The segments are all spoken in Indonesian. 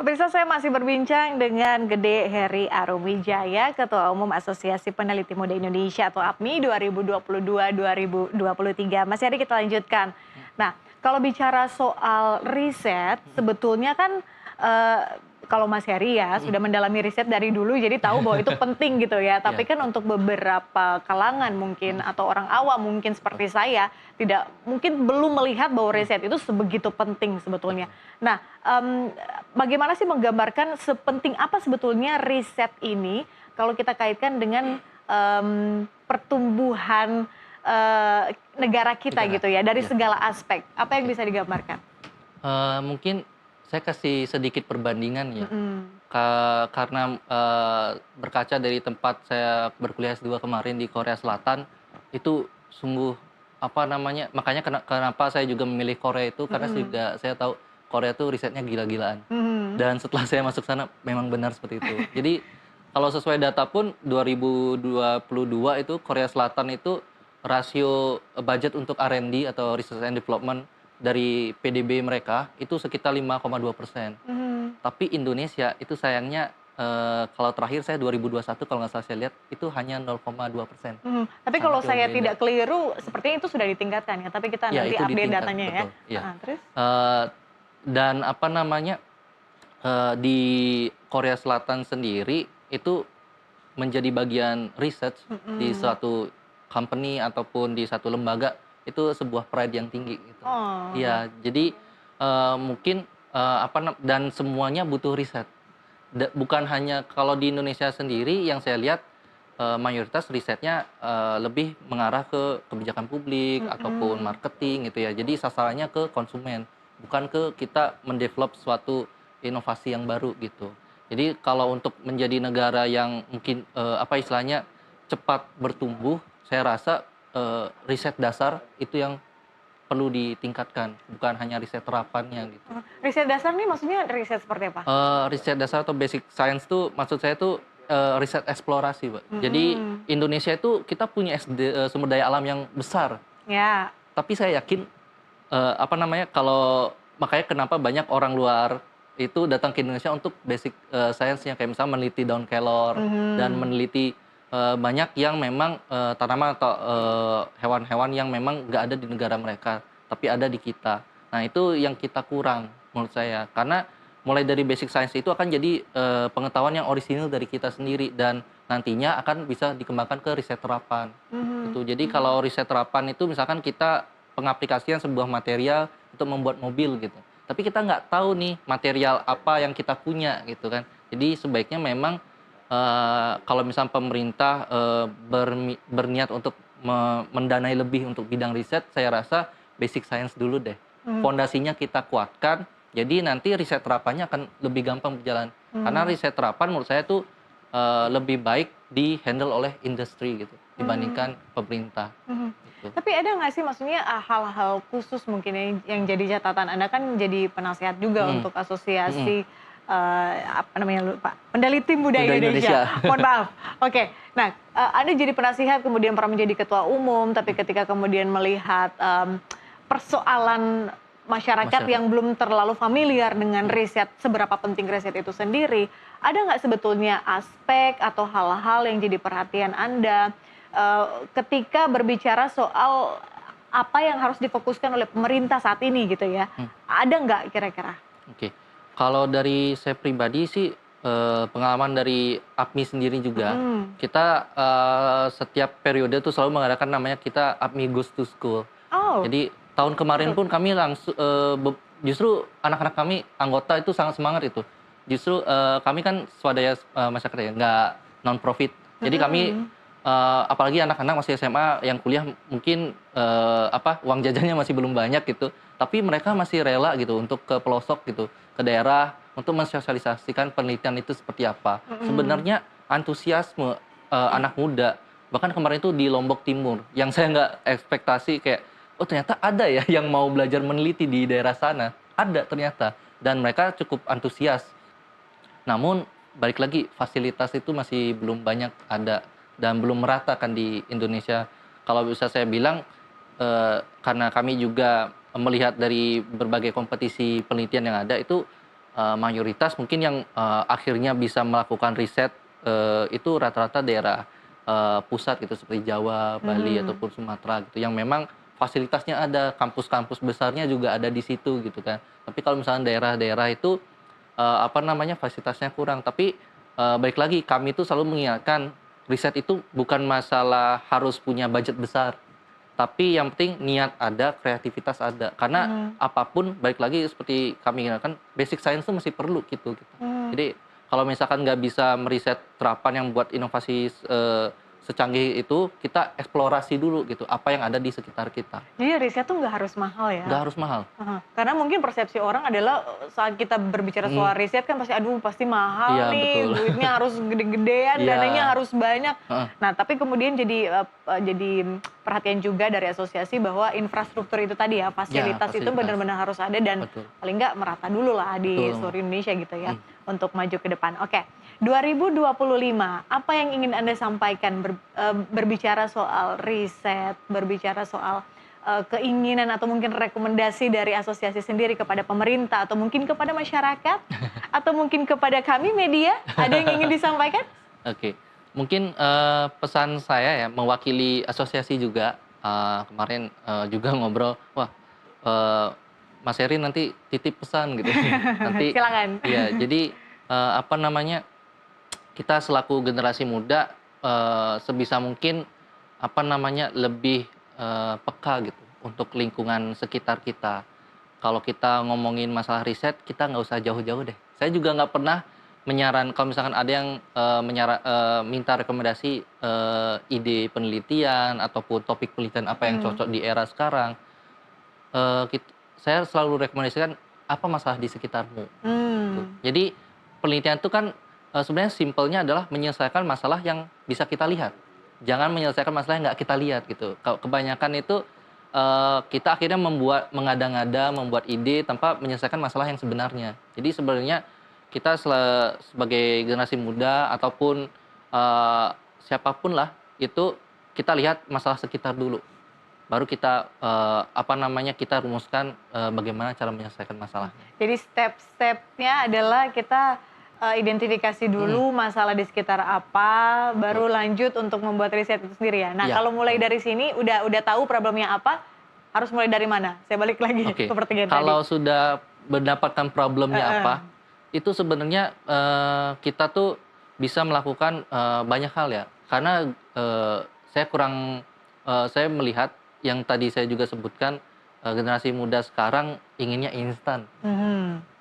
Pemirsa, saya masih berbincang dengan Gede Heri Aruwijaya, Ketua Umum Asosiasi Peneliti Muda Indonesia atau APMI 2022-2023. Mas Heri, kita lanjutkan. Nah, kalau bicara soal riset, sebetulnya kan kalau Mas Heri ya sudah mendalami riset dari dulu, jadi tahu bahwa itu penting gitu ya. Tapi kan untuk beberapa kalangan mungkin atau orang awam mungkin seperti saya tidak mungkin belum melihat bahwa riset itu sebegitu penting sebetulnya. Nah, bagaimana sih menggambarkan sepenting apa sebetulnya riset ini kalau kita kaitkan dengan pertumbuhan negara kita gitu ya dari segala aspek. Apa yang bisa digambarkan? Mungkin saya kasih sedikit perbandingan ya. Karena berkaca dari tempat saya berkuliah S2 kemarin di Korea Selatan, itu sungguh makanya kenapa saya juga memilih Korea itu karena juga saya tahu Korea itu risetnya gila-gilaan. Dan setelah saya masuk sana memang benar seperti itu. Jadi kalau sesuai data pun 2022 itu Korea Selatan itu rasio budget untuk R&D atau Research and Development dari PDB mereka itu sekitar 5,2%. Tapi Indonesia itu sayangnya kalau terakhir saya 2021 kalau nggak salah saya lihat itu hanya 0,2%. Tapi kalau saya tidak keliru, sepertinya itu sudah ditingkatkan ya. Tapi kita Ya, nanti itu update ditingkat, datanya ya. betul. Ya. Terus? Dan di Korea Selatan sendiri itu menjadi bagian research di suatu company ataupun di satu lembaga itu sebuah pride yang tinggi gitu. Oh. Iya, jadi mungkin dan semuanya butuh riset. Bukan hanya kalau di Indonesia sendiri yang saya lihat mayoritas risetnya lebih mengarah ke kebijakan publik ataupun marketing gitu ya. Jadi sasarannya ke konsumen, bukan ke kita mendevelop suatu inovasi yang baru gitu. Jadi kalau untuk menjadi negara yang mungkin istilahnya cepat bertumbuh, saya rasa riset dasar itu yang perlu ditingkatkan, bukan hanya riset terapannya gitu. Riset dasar nih maksudnya riset seperti apa? Riset dasar atau basic science tuh maksud saya tuh riset eksplorasi, Pak. Jadi Indonesia itu kita punya sumber daya alam yang besar. Ya. Tapi saya yakin kalau makanya kenapa banyak orang luar itu datang ke Indonesia untuk basic science-nya kayak misalnya meneliti daun kelor dan meneliti banyak yang memang tanaman atau hewan-hewan yang memang nggak ada di negara mereka, tapi ada di kita. Nah, itu yang kita kurang menurut saya. Karena mulai dari basic science itu akan jadi pengetahuan yang orisinal dari kita sendiri dan nantinya akan bisa dikembangkan ke riset terapan. Gitu. Jadi kalau riset terapan itu misalkan kita pengaplikasian sebuah material untuk membuat mobil gitu. Tapi kita nggak tahu nih material apa yang kita punya gitu kan. Jadi sebaiknya memang kalau misalnya pemerintah berniat untuk mendanai lebih untuk bidang riset, saya rasa basic science dulu deh. Fondasinya kita kuatkan, jadi nanti riset terapannya akan lebih gampang berjalan. Karena riset terapan menurut saya tuh lebih baik di-handle oleh industri gitu dibandingkan pemerintah. Gitu. Tapi ada nggak sih maksudnya hal-hal khusus mungkin yang jadi catatan Anda kan jadi penasehat juga untuk asosiasi peneliti muda Indonesia. Mohon maaf. Oke. Nah, Anda jadi penasehat kemudian pernah menjadi ketua umum, tapi ketika kemudian melihat persoalan masyarakat yang belum terlalu familiar dengan riset, seberapa penting riset itu sendiri, ada nggak sebetulnya aspek atau hal-hal yang jadi perhatian Anda ketika berbicara soal apa yang harus difokuskan oleh pemerintah saat ini gitu ya? Ada nggak kira-kira? Oke. Kalau dari saya pribadi sih pengalaman dari APMI sendiri juga, kita setiap periode tuh selalu mengadakan namanya kita APMI Goes to School. Oh. Jadi tahun kemarin pun kami langsung justru anak-anak kami anggota itu sangat semangat itu. Justru kami kan swadaya masyarakat ya, nggak non profit. Jadi kami apalagi anak-anak masih SMA yang kuliah mungkin uang jajannya masih belum banyak gitu. Tapi mereka masih rela gitu untuk ke pelosok gitu, ke daerah untuk mensosialisasikan penelitian itu seperti apa. Sebenarnya antusiasme anak muda, bahkan kemarin itu di Lombok Timur, yang saya nggak ekspektasi kayak, oh ternyata ada ya yang mau belajar meneliti di daerah sana. Ada ternyata. Dan mereka cukup antusias. Namun balik lagi fasilitas itu masih belum banyak ada dan belum merata kan di Indonesia. Kalau bisa saya bilang karena kami juga melihat dari berbagai kompetisi penelitian yang ada itu mayoritas mungkin yang akhirnya bisa melakukan riset itu rata-rata daerah pusat gitu seperti Jawa, Bali ataupun Sumatera gitu yang memang fasilitasnya ada, kampus-kampus besarnya juga ada di situ gitu kan. Tapi kalau misalnya daerah-daerah itu fasilitasnya kurang. Tapi balik lagi kami itu selalu mengingatkan riset itu bukan masalah harus punya budget besar. Tapi yang penting niat ada, kreativitas ada. Karena apapun, balik lagi seperti kami ingatkan, basic science itu masih perlu gitu. Jadi kalau misalkan nggak bisa meriset terapan yang buat inovasi secanggih itu, kita eksplorasi dulu gitu, apa yang ada di sekitar kita. Jadi riset tuh nggak harus mahal ya? Nggak harus mahal. Karena mungkin persepsi orang adalah saat kita berbicara soal riset kan pasti mahal Iya, nih, betul. duitnya harus gede-gedean, Iya. dananya harus banyak. Nah, tapi kemudian jadi perhatian juga dari asosiasi bahwa infrastruktur itu tadi ya, fasilitas itu fasilitas. benar-benar harus ada dan Betul. paling nggak merata dulu lah di Betul. seluruh Indonesia gitu ya, untuk maju ke depan. Oke, 2025, apa yang ingin Anda sampaikan berbicara soal riset, berbicara soal keinginan atau mungkin rekomendasi dari asosiasi sendiri kepada pemerintah atau mungkin kepada masyarakat atau mungkin kepada kami media, ada yang ingin disampaikan? Oke, mungkin pesan saya ya mewakili asosiasi juga kemarin juga ngobrol, wah Mas Heri nanti titip pesan gitu. Nanti Silakan. ya jadi kita selaku generasi muda sebisa mungkin lebih peka gitu untuk lingkungan sekitar kita. Kalau kita ngomongin masalah riset, kita nggak usah jauh-jauh deh. Saya juga nggak pernah kalau misalkan ada yang minta rekomendasi ide penelitian ataupun topik penelitian apa yang cocok di era sekarang, saya selalu rekomendasikan apa masalah di sekitarmu. Gitu. Jadi penelitian itu kan sebenarnya simpelnya adalah menyelesaikan masalah yang bisa kita lihat. Jangan menyelesaikan masalah yang nggak kita lihat gitu. Kebanyakan itu kita akhirnya mengada-ngada, membuat ide tanpa menyelesaikan masalah yang sebenarnya. Jadi sebenarnya kita sebagai generasi muda ataupun siapapun lah itu kita lihat masalah sekitar dulu. Baru kita kita rumuskan bagaimana cara menyelesaikan masalahnya. Jadi step-stepnya adalah kita identifikasi dulu masalah di sekitar apa, baru lanjut untuk membuat riset itu sendiri ya. Nah, kalau mulai dari sini udah tahu problemnya apa, harus mulai dari mana? Saya balik lagi ke pertanyaan tadi. Kalau sudah mendapatkan problemnya apa, itu sebenarnya kita tuh bisa melakukan banyak hal ya. Karena saya melihat yang tadi saya juga sebutkan, generasi muda sekarang inginnya instan.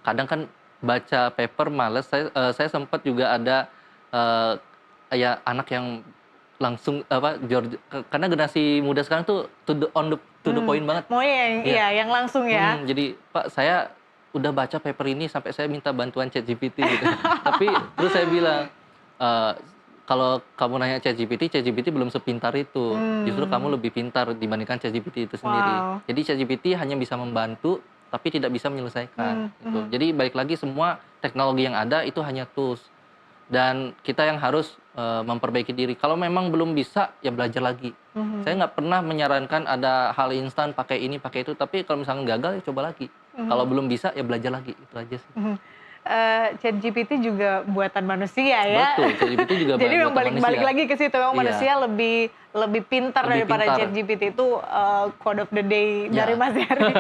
Kadang kan baca paper males. Saya sempat juga ada ya anak yang langsung karena generasi muda sekarang tuh to the point banget. Mau yang langsung ya. Jadi Pak, saya udah baca paper ini sampai saya minta bantuan ChatGPT gitu. Tapi terus saya bilang kalau kamu nanya ChatGPT belum sepintar itu. Justru kamu lebih pintar dibandingkan ChatGPT itu sendiri. Jadi ChatGPT hanya bisa membantu tapi tidak bisa menyelesaikan gitu. Jadi balik lagi semua teknologi yang ada itu hanya tools. Dan kita yang harus memperbaiki diri. Kalau memang belum bisa ya belajar lagi. Saya nggak pernah menyarankan ada hal instan pakai ini pakai itu, tapi kalau misalnya gagal ya coba lagi. Kalau belum bisa ya belajar lagi, itu aja sih. ChatGPT juga buatan manusia ya. Betul, ChatGPT juga Jadi memang buatan balik lagi ke situ, memang manusia lebih pintar daripada pintar. ChatGPT. Itu quote of the day dari Mas Heri.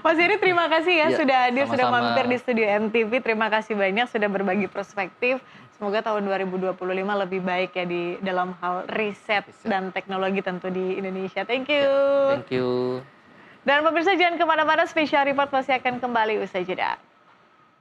Mas Heri, terima kasih ya sudah hadir, sudah mampir di studio MTV. Terima kasih banyak sudah berbagi perspektif. Semoga tahun 2025 lebih baik ya di dalam hal riset dan teknologi tentu di Indonesia. Thank you. Thank you. Dan pemirsa jangan kemana-mana, Special Report masih akan kembali usai jeda.